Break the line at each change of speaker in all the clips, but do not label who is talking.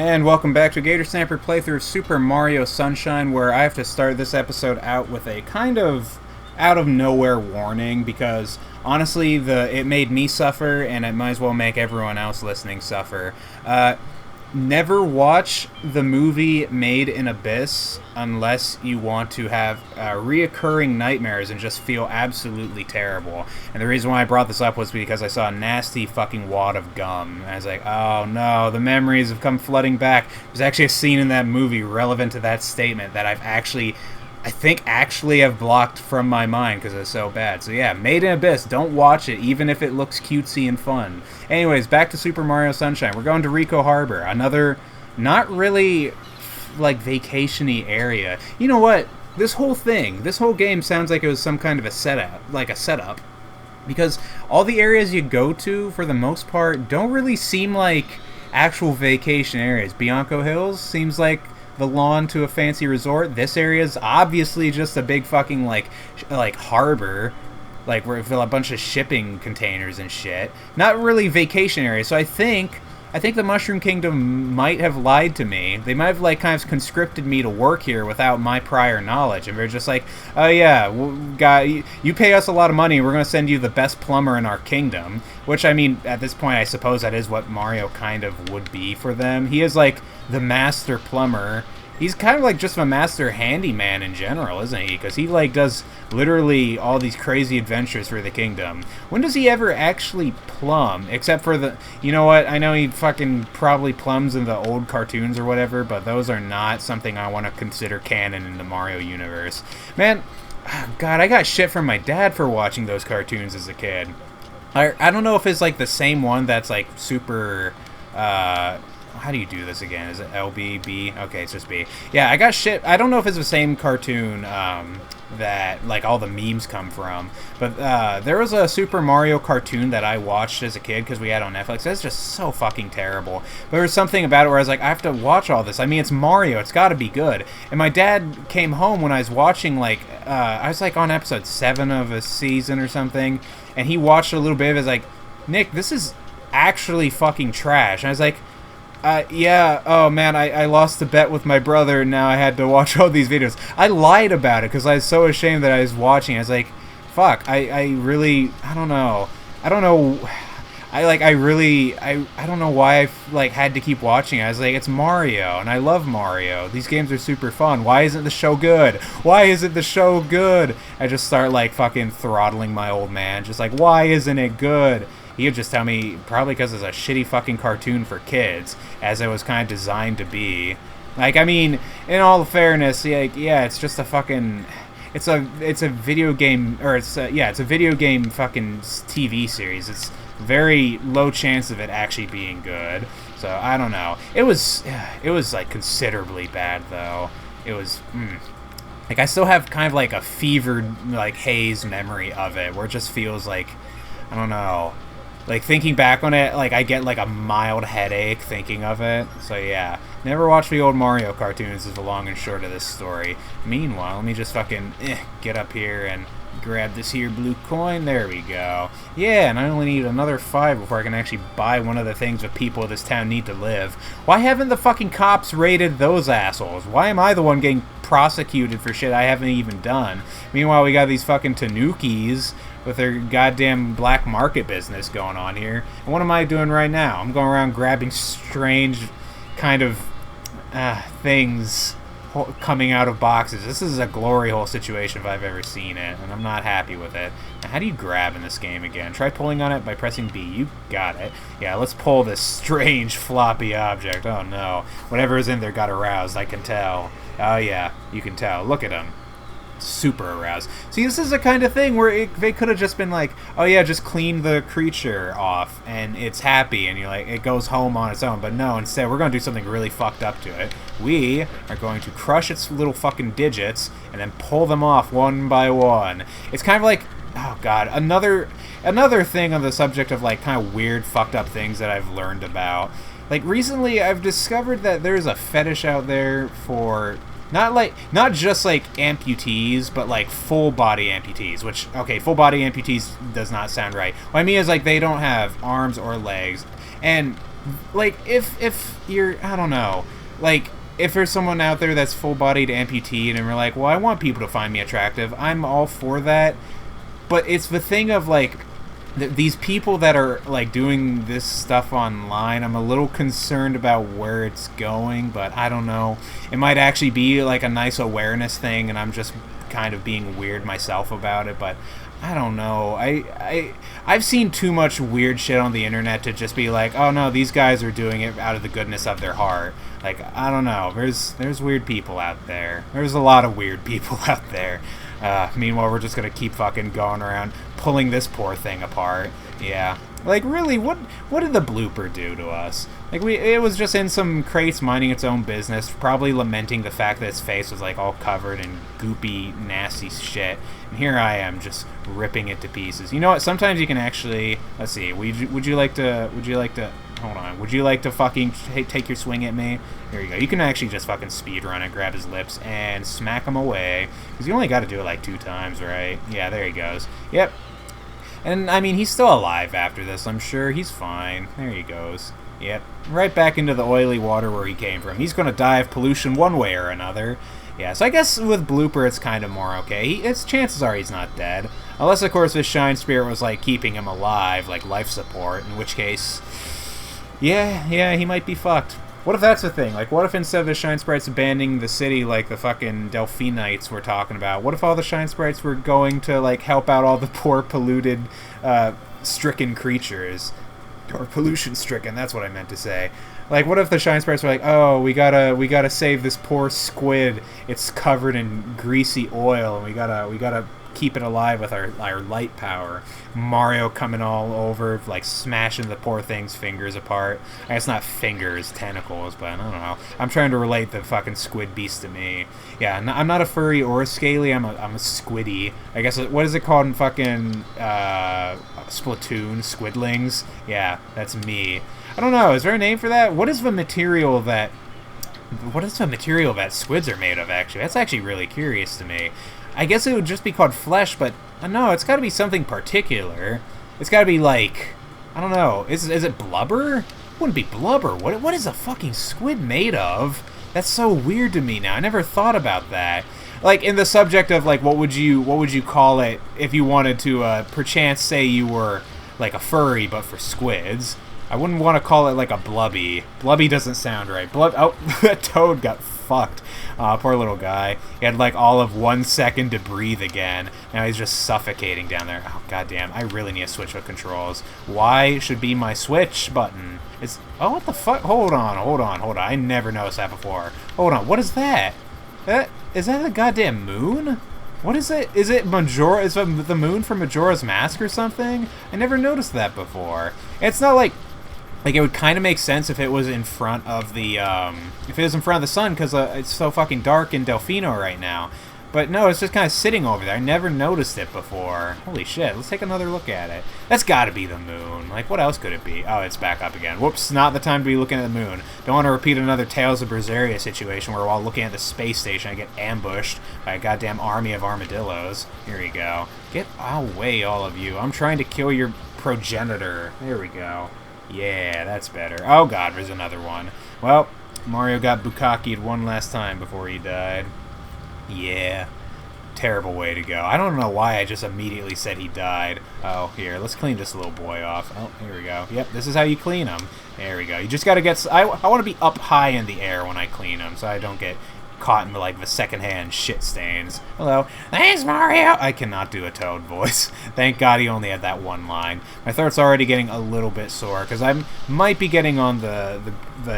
And welcome back to Gator Snapper playthrough of Super Mario Sunshine, where I have to start this episode out with a kind of out of nowhere warning because honestly, it made me suffer, and it might as well make everyone else listening suffer. Never watch the movie Made in Abyss unless you want to have reoccurring nightmares and just feel absolutely terrible. And the reason why I brought this up was because I saw a nasty fucking wad of gum. And I was like, oh no, the memories have come flooding back. There's actually a scene in that movie relevant to that statement that I think actually have blocked from my mind because it's so bad. So yeah, Made in Abyss, don't watch it, even if it looks cutesy and fun. Anyways, back to Super Mario Sunshine. We're going to Rico Harbor, another not really like vacation-y area. You know what? This whole game sounds like it was some kind of a setup, because all the areas you go to, for the most part, don't really seem like actual vacation areas. Bianco Hills seems like the lawn to a fancy resort. This area is obviously just a big fucking like harbor, like where a bunch of shipping containers and shit. Not really vacation area. So I think the Mushroom Kingdom might have lied to me. They might have like kind of conscripted me to work here without my prior knowledge, and they're just like, oh yeah, guy, you pay us a lot of money, we're gonna send you the best plumber in our kingdom. Which, I mean, at this point, I suppose that is what Mario kind of would be for them. He is like the master plumber. He's kind of like just a master handyman in general, isn't he? Because he like does literally all these crazy adventures for the kingdom. When does he ever actually plumb? Except for the... You know what? I know he fucking probably plumbs in the old cartoons or whatever, but those are not something I want to consider canon in the Mario universe. Man, God, I got shit from my dad for watching those cartoons as a kid. I don't know if it's like the same one that's like super... how do you do this again? Is it L, B, B? Okay, it's just B. Yeah, I got shit. I don't know if it's the same cartoon that like all the memes come from, but there was a Super Mario cartoon that I watched as a kid because we had on Netflix. That's just so fucking terrible. But there was something about it where I was like, I have to watch all this. I mean, it's Mario. It's got to be good. And my dad came home when I was watching, like, I was like on episode 7 of a season or something, and he watched a little bit of it. He was like, Nick, this is actually fucking trash. And I was like, yeah, oh man, I lost the bet with my brother, and now I had to watch all these videos. I lied about it because I was so ashamed that I was watching. I was like, fuck, I really, I don't know. I don't know why I like had to keep watching. I was like, it's Mario, and I love Mario. These games are super fun. Why isn't the show good? Why isn't the show good? I just start like fucking throttling my old man, just like, why isn't it good? He would just tell me, probably because it's a shitty fucking cartoon for kids, as it was kind of designed to be. Like, I mean, in all fairness, like, yeah, it's just a fucking... It's a video game, or it's a video game fucking TV series. It's very low chance of it actually being good. So, I don't know. It was like, considerably bad, though. It was... Like, I still have kind of, like, a fevered, like, haze memory of it, where it just feels like... I don't know... Like, thinking back on it, like, I get, like, a mild headache thinking of it. So, yeah. Never watched the old Mario cartoons is the long and short of this story. Meanwhile, let me just fucking get up here and grab this here blue coin. There we go. Yeah, and I only need another 5 before I can actually buy one of the things that people of this town need to live. Why haven't the fucking cops raided those assholes? Why am I the one getting prosecuted for shit I haven't even done? Meanwhile, we got these fucking tanukis with their goddamn black market business going on here. And what am I doing right now? I'm going around grabbing strange kind of things coming out of boxes. This is a glory hole situation if I've ever seen it, and I'm not happy with it. Now, how do you grab in this game again? Try pulling on it by pressing B. You got it. Yeah, let's pull this strange floppy object. Oh no. Whatever is in there got aroused, I can tell. Oh yeah, you can tell. Look at him. Super aroused. See, this is the kind of thing where they could have just been like, oh yeah, just clean the creature off and it's happy and you're like, it goes home on its own. But no, instead we're going to do something really fucked up to it. We are going to crush its little fucking digits and then pull them off one by one. It's kind of like, oh god, another thing on the subject of like kind of weird fucked up things that I've learned about. Like recently I've discovered that there's a fetish out there for not just like amputees, but like full body amputees, which, okay, full body amputees does not sound right. What I mean is like they don't have arms or legs, and like, if you're, I don't know, like, if there's someone out there that's full-bodied amputee and we're like, well, I want people to find me attractive, I'm all for that. But it's the thing of, like, these people that are, like, doing this stuff online, I'm a little concerned about where it's going, but I don't know. It might actually be, like, a nice awareness thing, and I'm just kind of being weird myself about it, but I don't know. I've seen too much weird shit on the internet to just be like, oh no, these guys are doing it out of the goodness of their heart. Like, I don't know. There's weird people out there. There's a lot of weird people out there. Meanwhile, we're just gonna keep fucking going around pulling this poor thing apart. Yeah. Like, really, what did the blooper do to us? Like, it was just in some crates minding its own business, probably lamenting the fact that its face was, like, all covered in goopy, nasty shit. And here I am, just ripping it to pieces. You know what? Sometimes you can actually... Let's see. Would you like to... Hold on. Would you like to fucking take your swing at me? Here you go. You can actually just fucking speedrun it, grab his lips, and smack him away. Because you only got to do it, like, 2 times, right? Yeah, there he goes. Yep. And, I mean, he's still alive after this, I'm sure. He's fine. There he goes. Yep. Right back into the oily water where he came from. He's going to die of pollution one way or another. Yeah, so I guess with Blooper it's kind of more okay. Chances are he's not dead. Unless, of course, his Shine Spirit was, like, keeping him alive, like life support, in which case... Yeah, he might be fucked. What if that's the thing? Like, what if instead of the Shine Sprites abandoning the city like the fucking Delphinites we're talking about, what if all the Shine Sprites were going to, like, help out all the poor, polluted, stricken creatures? Or pollution-stricken, that's what I meant to say. Like, what if the Shine Sprites were like, oh, we gotta save this poor squid, it's covered in greasy oil, and we gotta keep it alive with our light power. Mario coming all over, like, smashing the poor thing's fingers apart. I guess not fingers, tentacles, but I don't know. I'm trying to relate the fucking squid beast to me. Yeah, I'm not a furry or a scaly, I'm a squiddy. I guess, what is it called in fucking Splatoon? Squidlings? Yeah, that's me. I don't know, is there a name for that? What is the material that squids are made of, actually? That's actually really curious to me. I guess it would just be called flesh, but no, it's got to be something particular. It's got to be like, I don't know. Is it blubber? It wouldn't be blubber. What is a fucking squid made of? That's so weird to me now. I never thought about that. Like, in the subject of, like, what would you call it if you wanted to perchance say you were like a furry but for squids? I wouldn't want to call it like a blubby. Blubby doesn't sound right. Oh, that toad got fucked. Poor little guy. He had like all of 1 second to breathe again. Now he's just suffocating down there. Oh, goddamn. I really need a switch with controls. Y should be my switch button. Oh, what the fuck? Hold on. I never noticed that before. Hold on. What is that? Is that the goddamn moon? What is it? Is it Majora? Is it the moon from Majora's Mask or something? I never noticed that before. It's not like it would kind of make sense if it was in front of the sun, because it's so fucking dark in Delfino right now. But no, it's just kind of sitting over there. I never noticed it before. Holy shit, let's take another look at it. That's gotta be the moon. Like, what else could it be? Oh, it's back up again. Whoops, not the time to be looking at the moon. Don't want to repeat another Tales of Berseria situation where while looking at the space station I get ambushed by a goddamn army of armadillos. Here we go. Get away, all of you. I'm trying to kill your progenitor. There we go. Yeah, that's better. Oh god, there's another one. Well, Mario got bukaki'd one last time before he died. Yeah. Terrible way to go. I don't know why I just immediately said he died. Oh, here, let's clean this little boy off. Oh, here we go. Yep, this is how you clean him. There we go. You just gotta get... I want to be up high in the air when I clean him, so I don't get caught in, like, the secondhand shit stains. Hello. Thanks, Mario! I cannot do a Toad voice. Thank God he only had that one line. My throat's already getting a little bit sore, because I might be getting on the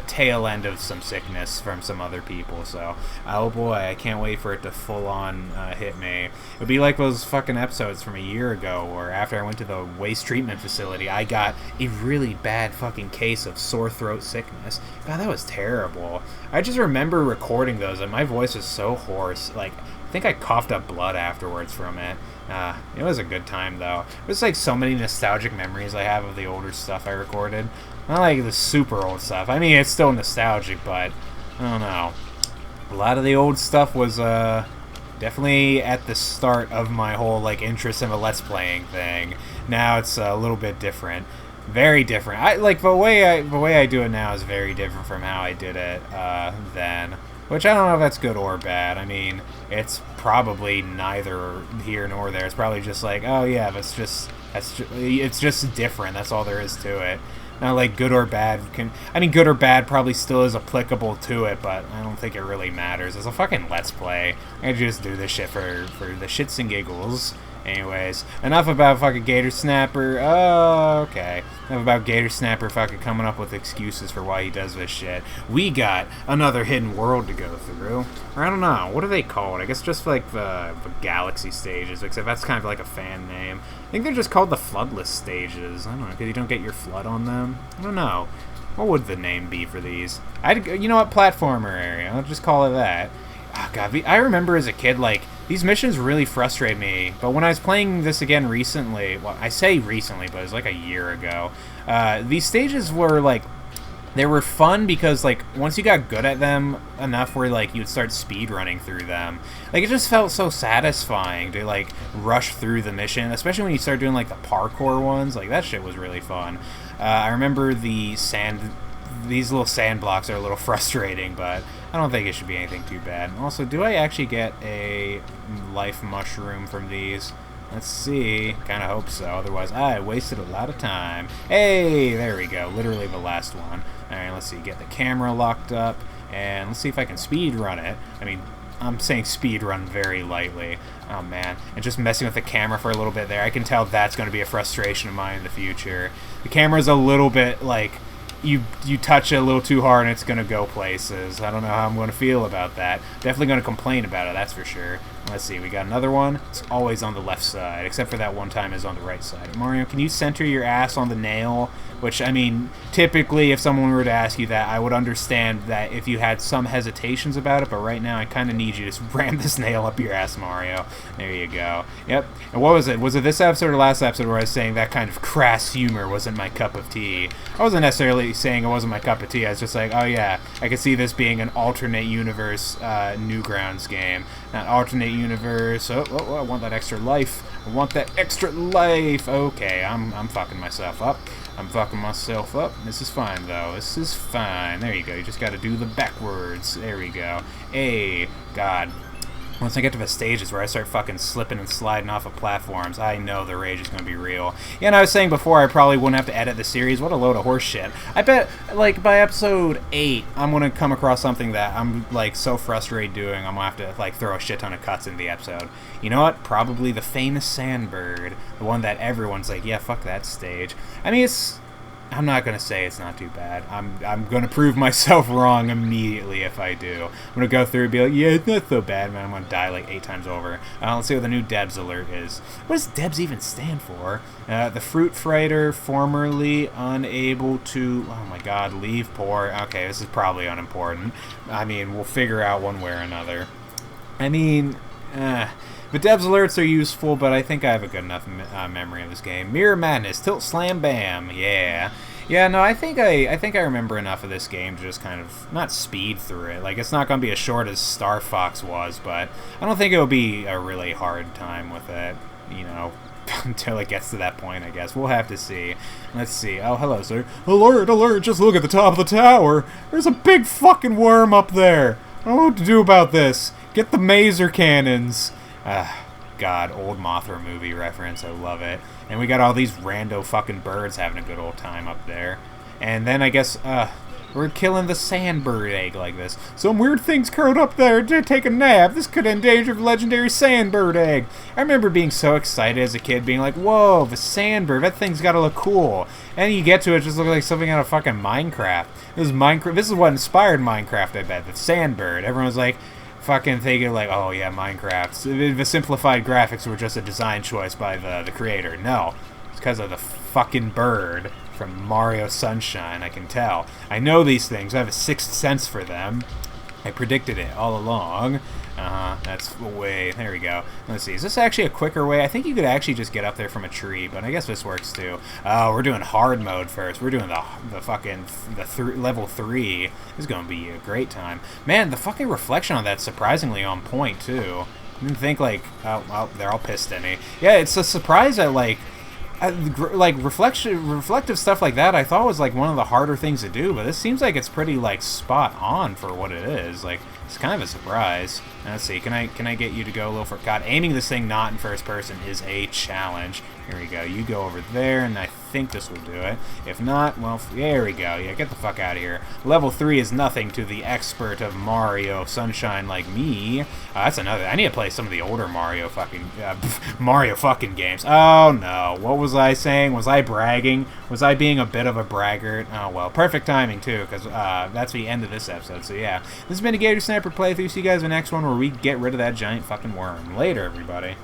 tail end of some sickness from some other people, so... Oh boy, I can't wait for it to full-on hit me. It would be like those fucking episodes from a year ago, where after I went to the waste treatment facility, I got a really bad fucking case of sore throat sickness. God, that was terrible. I just remember recording those, and my voice was so hoarse. Like, I think I coughed up blood afterwards from it. It was a good time, though. There's, like, so many nostalgic memories I have of the older stuff I recorded. Not like the super old stuff. I mean, it's still nostalgic, but I don't know. A lot of the old stuff was, definitely at the start of my whole, like, interest in the Let's Playing thing. Now it's a little bit different. Very different. I like the way I do it now is very different from how I did it then. Which I don't know if that's good or bad. I mean, it's probably neither here nor there. It's probably just like, oh yeah, it's just different. That's all there is to it. Not like good or bad I mean, good or bad probably still is applicable to it, but I don't think it really matters. It's a fucking Let's Play. I just do this shit for the shits and giggles. Anyways, enough about fucking Gator Snapper. Oh, okay. Enough about Gator Snapper fucking coming up with excuses for why he does this shit. We got another hidden world to go through. Or I don't know. What are they called? I guess just like the galaxy stages, except that's kind of like a fan name. I think they're just called the floodless stages. I don't know, because you don't get your flood on them. I don't know. What would the name be for these? You know what? Platformer area. I'll just call it that. Oh, God, I remember as a kid, like, these missions really frustrate me, but when I was playing this again recently, well, I say recently, but it was like a year ago, these stages were, like, they were fun because, like, once you got good at them enough where, like, you'd start speed running through them, like, it just felt so satisfying to, like, rush through the mission, especially when you start doing, like, the parkour ones. Like, that shit was really fun. I remember these little sand blocks are a little frustrating, but I don't think it should be anything too bad. Also, do I actually get a life mushroom from these? Let's see. Kind of hope so. Otherwise, I wasted a lot of time. Hey, there we go. Literally the last one. Alright, let's see. Get the camera locked up, and let's see if I can speed run it. I mean, I'm saying speed run very lightly. Oh, man. And just messing with the camera for a little bit there. I can tell that's going to be a frustration of mine in the future. The camera's a little bit, like, you touch it a little too hard and it's going to go places. I don't know how I'm going to feel about that. Definitely going to complain about it, that's for sure. Let's see, we got another one. It's always on the left side, except for that one time it's on the right side. Mario, can you center your ass on the nail? Which, I mean, typically if someone were to ask you that, I would understand that if you had some hesitations about it, but right now I kind of need you to ram this nail up your ass, Mario. There you go. Yep. And what was it? Was it this episode or last episode where I was saying that kind of crass humor wasn't my cup of tea? I wasn't necessarily saying it wasn't my cup of tea. I was just like, oh yeah, I could see this being an alternate universe Newgrounds game. Not alternate universe. Oh, I want that extra life. I want that extra life. Okay, I'm fucking myself up. I'm fucking myself up. This is fine, though. This is fine. There you go. You just gotta do the backwards. There we go. Hey, God. Once I get to the stages where I start fucking slipping and sliding off of platforms, I know the rage is going to be real. Yeah, and I was saying before I probably wouldn't have to edit the series. What a load of horse shit. I bet, like, by episode 8, I'm going to come across something that I'm, like, so frustrated doing, I'm going to have to, like, throw a shit ton of cuts in the episode. You know what? Probably the famous Sandbird. The one that everyone's like, yeah, fuck that stage. I mean, I'm not going to say it's not too bad. I'm going to prove myself wrong immediately if I do. I'm going to go through and be like, yeah, it's not so bad, man. I'm going to die like 8 times over. Let's see what the new Debs alert is. What does Debs even stand for? The Fruit Freighter, formerly unable to, oh my god, leave port. Okay, this is probably unimportant. I mean, we'll figure out one way or another. I mean, the Debs alerts are useful, but I think I have a good enough memory of this game. Mirror Madness, Tilt Slam Bam, yeah. Yeah, no, I think I remember enough of this game to just kind of, not speed through it. Like, it's not going to be as short as Star Fox was, but I don't think it will be a really hard time with it, you know, until it gets to that point, I guess. We'll have to see. Let's see. Oh, hello, sir. Alert, alert, just look at the top of the tower. There's a big fucking worm up there. I don't know what to do about this. Get the maser cannons. God, old Mothra movie reference, I love it. And we got all these rando fucking birds having a good old time up there. And then I guess, we're killing the sandbird egg like this. Some weird things curled up there to take a nap. This could endanger the legendary sandbird egg. I remember being so excited as a kid, being like, whoa, the sandbird, that thing's gotta look cool. And you get to it, it just looks like something out of fucking Minecraft. This is what inspired Minecraft, I bet, the sandbird. Everyone was like, fucking thinking like, oh yeah, Minecraft. The simplified graphics were just a design choice by the creator. No, it's because of the fucking bird from Mario Sunshine, I can tell. I know these things. I have a sixth sense for them. I predicted it all along. That's the way. There we go. Let's see. Is this actually a quicker way? I think you could actually just get up there from a tree, but I guess this works too. Oh, we're doing hard mode first. We're doing the fucking level 3. This is going to be a great time. Man, the fucking reflection on that's surprisingly on point too. I didn't think like, oh, well, they're all pissed at me. Yeah, it's a surprise that like, like reflective stuff like that, I thought was like one of the harder things to do, but this seems like it's pretty like spot on for what it is. Like, it's kind of a surprise. Let's see, can I get you to go a little for God? Aiming this thing not in first person is a challenge. Here we go. You go over there, and I think this will do it. If not, well, there we go. Yeah, get the fuck out of here. Level 3 is nothing to the expert of Mario Sunshine like me. That's another. I need to play some of the older Mario fucking games. Oh no, what was I saying? Was I bragging? Was I being a bit of a braggart? Oh well, perfect timing too, because that's the end of this episode. So yeah, this has been a Gator Sniper playthrough. See you guys in the next one where we get rid of that giant fucking worm. Later, everybody.